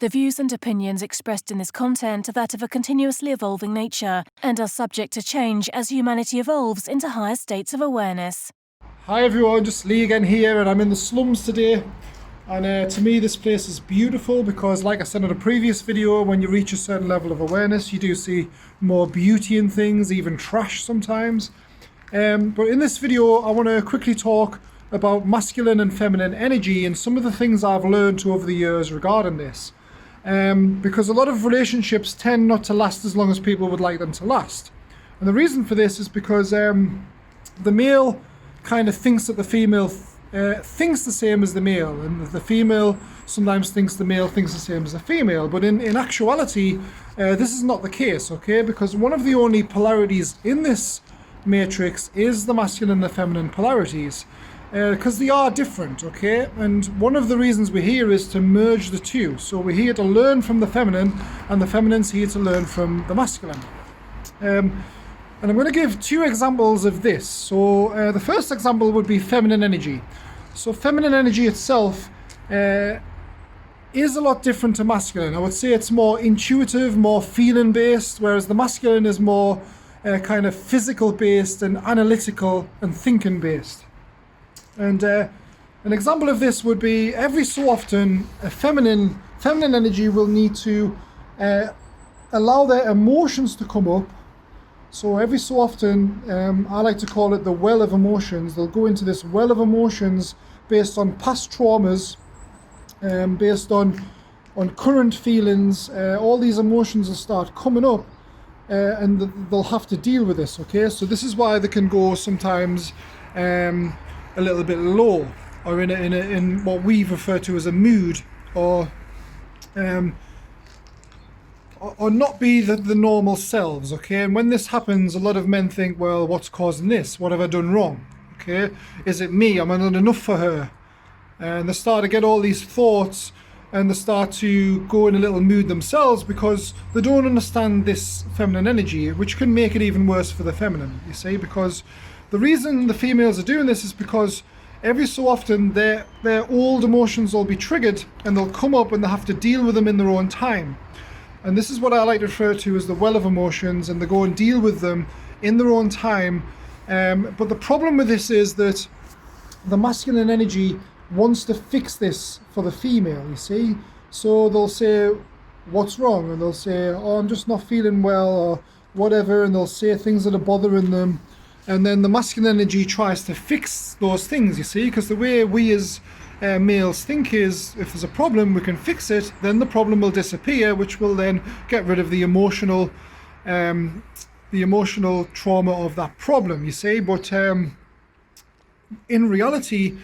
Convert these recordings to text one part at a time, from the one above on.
The views and opinions expressed in this content are that of a continuously evolving nature and are subject to change as humanity evolves into higher states of awareness. Hi everyone, just Lee again here, and I'm in the slums today. And to me this place is beautiful because, like I said in a previous video, when you reach a certain level of awareness you do see more beauty in things, even trash sometimes. But in this video I want to quickly talk about masculine and feminine energy and some of the things I've learned over the years regarding this. Because a lot of relationships tend not to last as long as people would like them to last. And the reason for this is because the male kind of thinks that the female thinks the same as the male, and the female sometimes thinks the male thinks the same as the female. But in actuality, this is not the case, okay? Because one of the only polarities in this matrix is the masculine and the feminine polarities. Because they are different, okay? And one of the reasons we're here is to merge the two. So we're here to learn from the feminine, and the feminine's here to learn from the masculine. And I'm going to give two examples of this. So the first example would be feminine energy. So feminine energy itself is a lot different to masculine. I would say it's more intuitive, more feeling based, whereas the masculine is more kind of physical based and analytical and thinking based. And an example of this would be every so often a feminine energy will need to allow their emotions to come up. So every so often, I like to call it the well of emotions. They'll go into this well of emotions based on past traumas, based on current feelings. All these emotions will start coming up, and they'll have to deal with this, okay? So this is why they can go sometimes a little bit low, or in what we refer to as a mood, or not be the normal selves, okay? And when this happens, a lot of men think, well, what's causing this? What have I done wrong? Okay, is it me? Am I not enough for her? And they start to get all these thoughts, and they start to go in a little mood themselves because they don't understand this feminine energy, which can make it even worse for the feminine, you see? Because the reason the females are doing this is because every so often their old emotions will be triggered, and they'll come up and they have to deal with them in their own time. And this is what I like to refer to as the well of emotions, and they go and deal with them in their own time. But the problem with this is that the masculine energy wants to fix this for the female, you see? So they'll say, what's wrong? And they'll say, oh, I'm just not feeling well, or whatever, and they'll say things that are bothering them. And then the masculine energy tries to fix those things, you see? Because the way we as males think is, if there's a problem, we can fix it, then the problem will disappear, which will then get rid of the emotional trauma of that problem, you see? But in reality,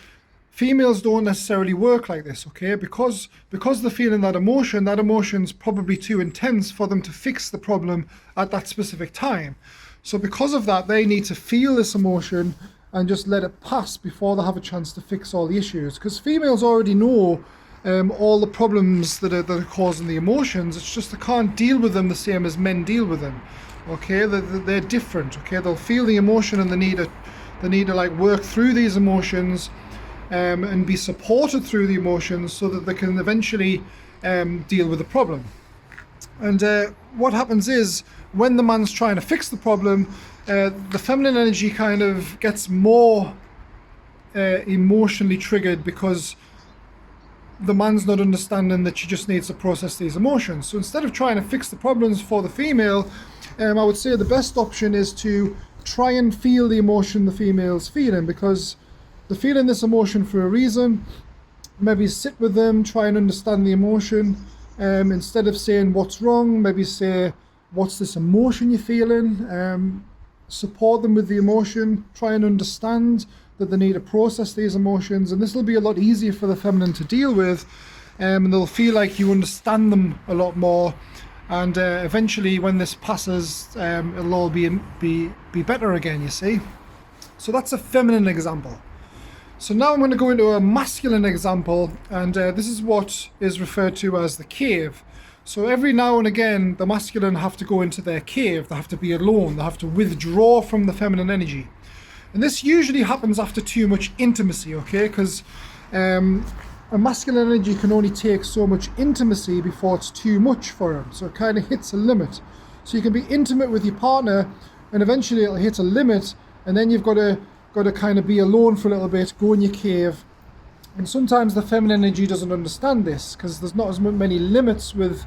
females don't necessarily work like this, okay? Because they're feeling that emotion's probably too intense for them to fix the problem at that specific time. So because of that, they need to feel this emotion and just let it pass before they have a chance to fix all the issues. Because females already know all the problems that are causing the emotions. It's just they can't deal with them the same as men deal with them. Okay, they're different. Okay, they'll feel the emotion, and they need to like work through these emotions and be supported through the emotions so that they can eventually deal with the problem. And what happens is, when the man's trying to fix the problem, the feminine energy kind of gets more emotionally triggered because the man's not understanding that she just needs to process these emotions. So instead of trying to fix the problems for the female, I would say the best option is to try and feel the emotion the female's feeling, because they're feeling this emotion for a reason. Maybe sit with them, try and understand the emotion. Instead of saying what's wrong, maybe say, what's this emotion you're feeling? Support them with the emotion, try and understand that they need to process these emotions, and this will be a lot easier for the feminine to deal with, and they'll feel like you understand them a lot more, and eventually when this passes, it'll all be better again, you see? So that's a feminine example. So now I'm going to go into a masculine example, and this is what is referred to as the cave. So every now and again, the masculine have to go into their cave. They have to be alone. They have to withdraw from the feminine energy. And this usually happens after too much intimacy, okay? Because a masculine energy can only take so much intimacy before it's too much for him. So it kind of hits a limit. So you can be intimate with your partner, and eventually it'll hit a limit, and then you've got to kind of be alone for a little bit, go in your cave. And sometimes the feminine energy doesn't understand this, because there's not as many limits with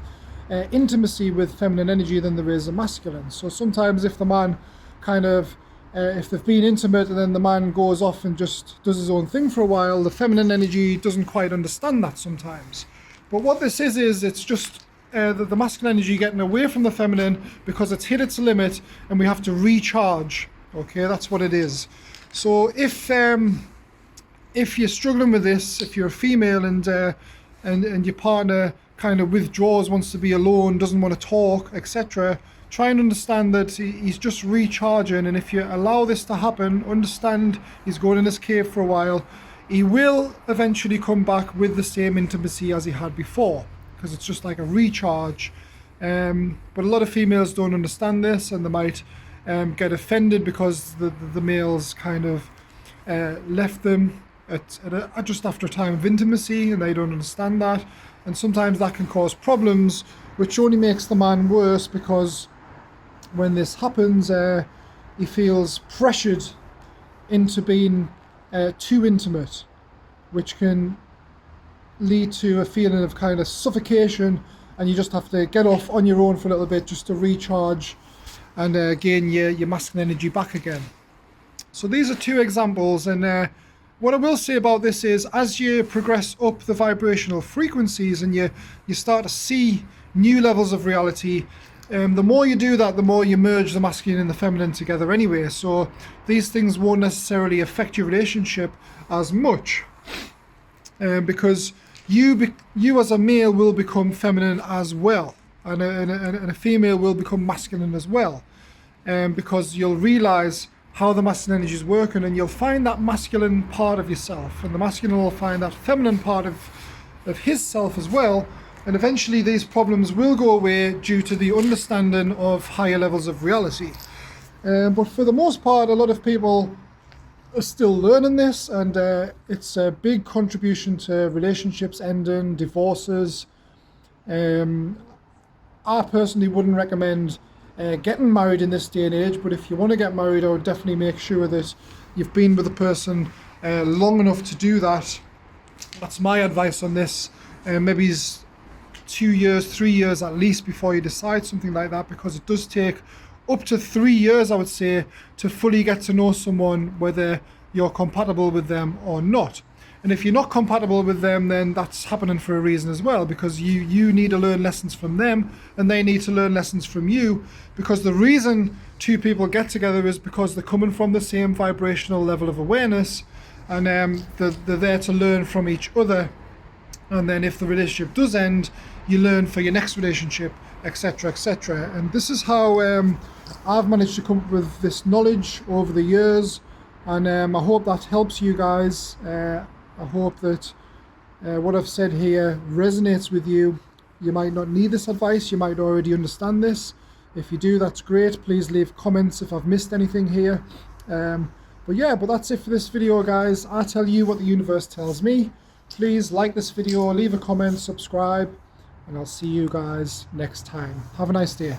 intimacy with feminine energy than there is a masculine. So sometimes if the man kind of if they've been intimate and then the man goes off and just does his own thing for a while, the feminine energy doesn't quite understand that sometimes. But what this is it's just the masculine energy getting away from the feminine because it's hit its limit and we have to recharge. Okay, that's what it is. So if you're struggling with this, if you're a female and your partner kind of withdraws, wants to be alone, doesn't want to talk, etc., try and understand that he's just recharging, and if you allow this to happen, understand he's going in his cave for a while, he will eventually come back with the same intimacy as he had before, because it's just like a recharge. But a lot of females don't understand this, and they might get offended because the males kind of left them at just after a time of intimacy, and they don't understand that, and sometimes that can cause problems, which only makes the man worse, because when this happens, he feels pressured into being too intimate, which can lead to a feeling of kind of suffocation, and you just have to get off on your own for a little bit just to recharge and gain your masculine energy back again. So these are two examples, and what I will say about this is, as you progress up the vibrational frequencies and you start to see new levels of reality, the more you do that, the more you merge the masculine and the feminine together anyway. So these things won't necessarily affect your relationship as much, because you as a male will become feminine as well, and a female will become masculine as well, because you'll realize how the masculine energy is working, and you'll find that masculine part of yourself, and the masculine will find that feminine part of his self as well. And eventually these problems will go away due to the understanding of higher levels of reality. But for the most part, a lot of people are still learning this, and it's a big contribution to relationships ending, divorces. I personally wouldn't recommend getting married in this day and age, but if you want to get married, I would definitely make sure that you've been with a person long enough to do that. That's my advice on this. Maybe 2 years, 3 years at least before you decide something like that, because it does take up to 3 years, I would say, to fully get to know someone, whether you're compatible with them or not. And if you're not compatible with them, then that's happening for a reason as well, because you need to learn lessons from them and they need to learn lessons from you, because the reason two people get together is because they're coming from the same vibrational level of awareness, and they're there to learn from each other. And then if the relationship does end, you learn for your next relationship, etc., etc. And this is how I've managed to come up with this knowledge over the years, and I hope that helps you guys. I hope that what I've said here resonates with you. You might not need this advice, you might already understand this. If you do, that's great. Please leave comments if I've missed anything here. But that's it for this video, guys. I tell you what the universe tells me. Please like this video, leave a comment, subscribe, and I'll see you guys next time. Have a nice day.